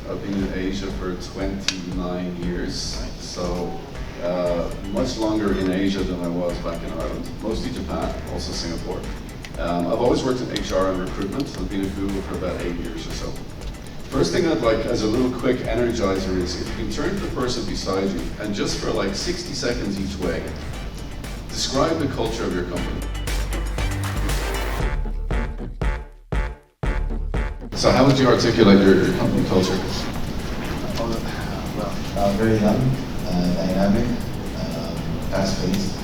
I've been in Asia for 29 years, so much longer in Asia than I was back in Ireland. Mostly Japan, also Singapore. I've always worked in HR and recruitment. I've been at Google for about 8 years or so. First thing I'd like, as a little quick energizer, is if you can turn to the person beside you and just for like 60 seconds each way, describe the culture of your company. So how would you articulate your company culture? Well, very young, dynamic, fast-paced.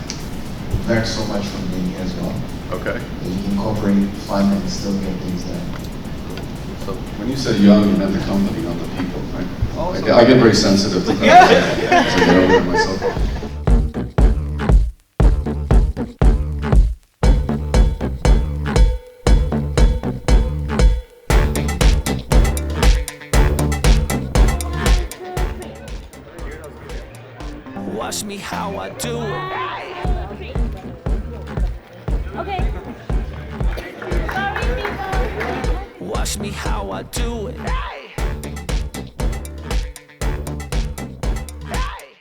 Learned so much from being here as well. Okay. You can incorporate fun and still get things done. So when you said young, you meant the company, not the people, right? I get very sensitive to that. So I get over it myself. Watch me how I do it. Okay. Sorry, people. Watch me how I do it.